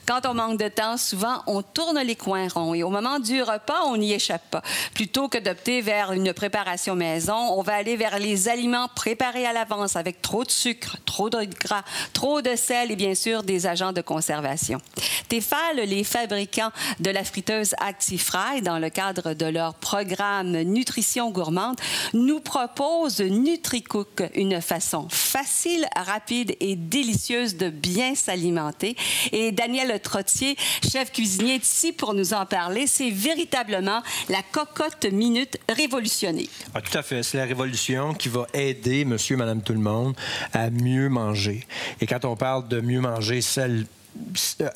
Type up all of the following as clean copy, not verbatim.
Quand on manque de temps, souvent, on tourne les coins ronds et au moment du repas, on n'y échappe pas. Plutôt que d'opter vers une préparation maison, on va aller vers les aliments préparés à l'avance avec trop de sucre, trop de gras, trop de sel et bien sûr des agents de conservation. Tefal, les fabricants de la friteuse ActiFry, dans le cadre de leur programme Nutrition gourmande, nous proposent NutriCook, une façon facile, rapide et délicieuse de bien s'alimenter. Et Daniel Trottier, chef cuisinier, est ici pour nous en parler. C'est véritablement la cocotte minute révolutionnée. Ah, tout à fait. C'est la révolution qui va aider monsieur, madame, tout le monde à mieux manger. Et quand on parle de mieux manger,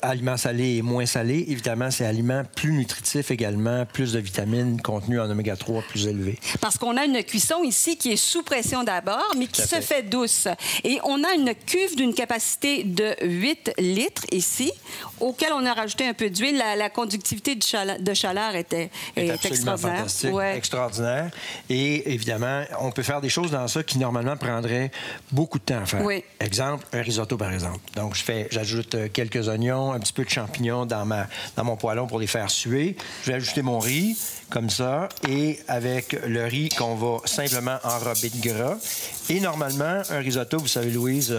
aliments salés et moins salés, évidemment, c'est aliments plus nutritifs également, plus de vitamines, contenu en oméga 3 plus élevé. Parce qu'on a une cuisson ici qui est sous pression d'abord, mais qui se fait douce. Et on a une cuve d'une capacité de 8 litres ici, auquel on a rajouté un peu d'huile. La conductivité de chaleur est extraordinaire. Fantastique, extraordinaire. Et évidemment, on peut faire des choses dans ça qui normalement prendraient beaucoup de temps à faire. Oui. Exemple, un risotto par exemple. Donc, j'ajoute quelques oignons, un petit peu de champignons dans mon poêlon pour les faire suer. Je vais ajouter mon riz, comme ça, et avec le riz qu'on va simplement enrober de gras. Et normalement, un risotto, vous savez, Louise,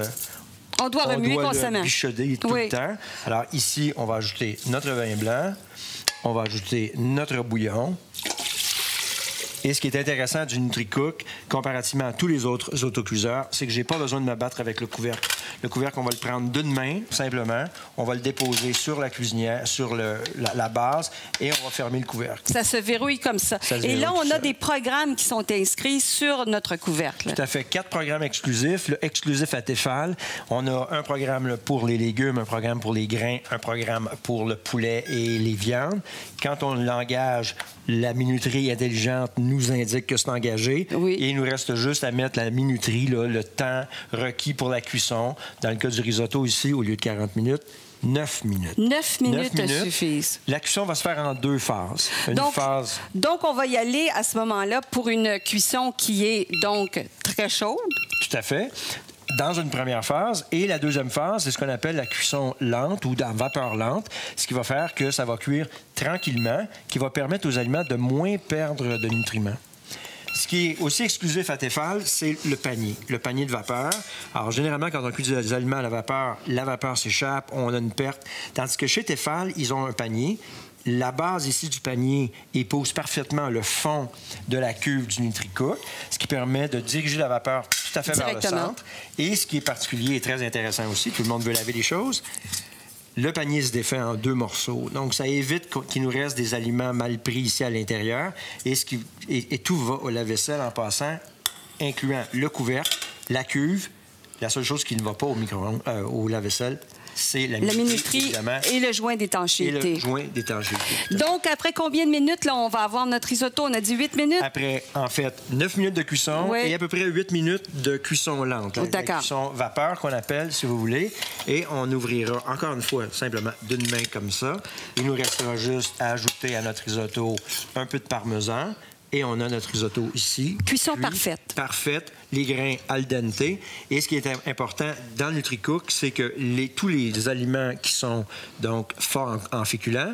on doit remuer constamment. Le bichonner tout le temps. Alors ici, on va ajouter notre vin blanc, on va ajouter notre bouillon. Et ce qui est intéressant du NutriCook, comparativement à tous les autres autocuiseurs, c'est que j'ai pas besoin de me battre avec le couvercle. Le couvercle, on va le prendre d'une main, simplement. On va le déposer sur la cuisinière, sur la base, et on va fermer le couvercle. Ça se verrouille comme ça. Et là, on a des programmes qui sont inscrits sur notre couvercle. Tout à fait. 4 programmes exclusifs. Le exclusif à Tefal. On a un programme pour les légumes, un programme pour les grains, un programme pour le poulet et les viandes. Quand on l'engage, la minuterie intelligente nous indique que c'est engagé. Oui. Et il nous reste juste à mettre la minuterie, là, le temps requis pour la cuisson. Dans le cas du risotto ici, au lieu de 40 minutes, 9 minutes. 9 minutes suffisent. La cuisson va se faire en 2 phases. Donc, on va y aller à ce moment-là pour une cuisson qui est donc très chaude. Tout à fait. Dans une première phase. Et la deuxième phase, c'est ce qu'on appelle la cuisson lente ou dans vapeur lente, ce qui va faire que ça va cuire tranquillement, qui va permettre aux aliments de moins perdre de nutriments. Ce qui est aussi exclusif à Tefal, c'est le panier de vapeur. Alors, généralement, quand on cuit des aliments à la vapeur s'échappe, on a une perte. Tandis que chez Tefal, ils ont un panier. La base ici du panier épouse parfaitement le fond de la cuve du NutriCook, ce qui permet de diriger la vapeur tout à fait vers le centre. Et ce qui est particulier et très intéressant aussi, tout le monde veut laver les choses, le panier se défait en 2 morceaux. Donc, ça évite qu'il nous reste des aliments mal pris ici à l'intérieur. Et tout va au lave-vaisselle en passant, incluant le couvercle, la cuve. La seule chose qui ne va pas au lave-vaisselle, c'est la minuterie et le joint d'étanchéité. Donc, après combien de minutes, là, on va avoir notre risotto? On a dit 8 minutes? Après, en fait, 9 minutes de cuisson et à peu près 8 minutes de cuisson lente. La cuisson vapeur qu'on appelle, si vous voulez. Et on ouvrira, encore une fois, simplement d'une main comme ça. Il nous restera juste à ajouter à notre risotto un peu de parmesan. Et on a notre risotto ici. Cuisson parfaite. Parfaite, les grains al dente. Et ce qui est important dans le NutriCook, c'est que tous les aliments qui sont donc forts en féculents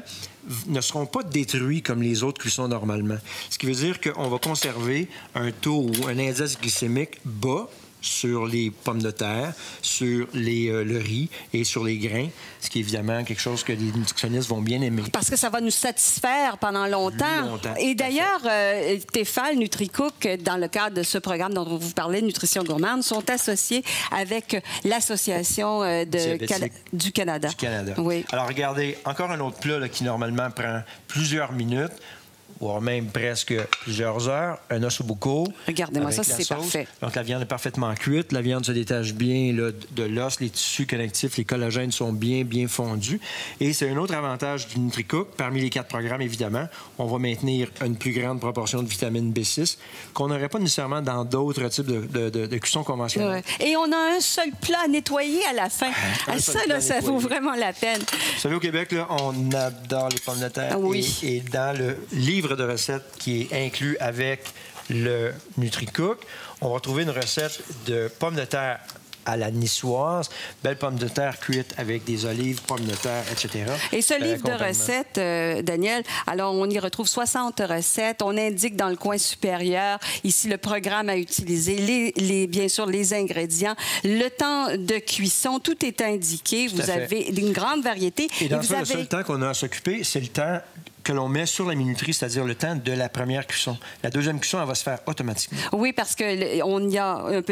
ne seront pas détruits comme les autres cuissons normalement. Ce qui veut dire qu'on va conserver un taux ou un indice glycémique bas sur les pommes de terre, sur le riz et sur les grains, ce qui est évidemment quelque chose que les nutritionnistes vont bien aimer. Parce que ça va nous satisfaire pendant longtemps. Et d'ailleurs, Tefal, NutriCook, dans le cadre de ce programme dont vous parlez, Nutrition gourmande, sont associés avec l'Association du Canada. Oui. Alors, regardez, encore un autre plat là, qui normalement prend plusieurs minutes, voire même presque plusieurs heures, un ossobuco. Regardez-moi ça, c'est parfait. Donc, la viande est parfaitement cuite. La viande se détache bien là, de l'os. Les tissus connectifs, les collagènes sont bien fondus. Et c'est un autre avantage du NutriCook. Parmi les 4 programmes, évidemment, on va maintenir une plus grande proportion de vitamine B6 qu'on n'aurait pas nécessairement dans d'autres types de cuisson conventionnelles. Ouais. Et on a un seul plat à nettoyer à la fin. Ça vaut vraiment la peine. Vous savez, au Québec, là, on adore les pommes de terre. Oui. Et dans le livre de recettes qui est inclus avec le NutriCook, on va trouver une recette de pommes de terre à la niçoise. Belle pomme de terre cuite avec des olives, pommes de terre, etc. Et ce livre de recettes, Daniel, alors on y retrouve 60 recettes. On indique dans le coin supérieur, ici, le programme à utiliser, bien sûr, les ingrédients, le temps de cuisson, tout est indiqué. Vous avez une grande variété. Et dans ça, le seul temps qu'on a à s'occuper, c'est le temps que l'on met sur la minuterie, c'est-à-dire le temps de la première cuisson. La deuxième cuisson, elle va se faire automatiquement. Oui, parce qu'on y a une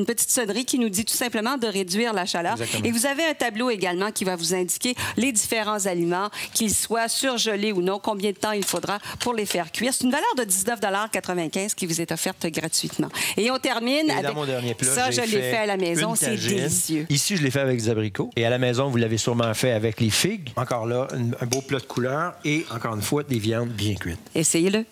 petite sonnerie qui nous dit tout simplement de réduire la chaleur. Exactement. Et vous avez un tableau également qui va vous indiquer les différents aliments, qu'ils soient surgelés ou non, combien de temps il faudra pour les faire cuire. C'est une valeur de 19,95 $ qui vous est offerte gratuitement. Et on termine avec... Dans mon dernier plat, ça, je l'ai fait à la maison. C'est délicieux. Ici, je l'ai fait avec des abricots. Et à la maison, vous l'avez sûrement fait avec les figues. Encore là, un beau plat de couleur et encore une fois, des viandes bien cuites. Essayez-le.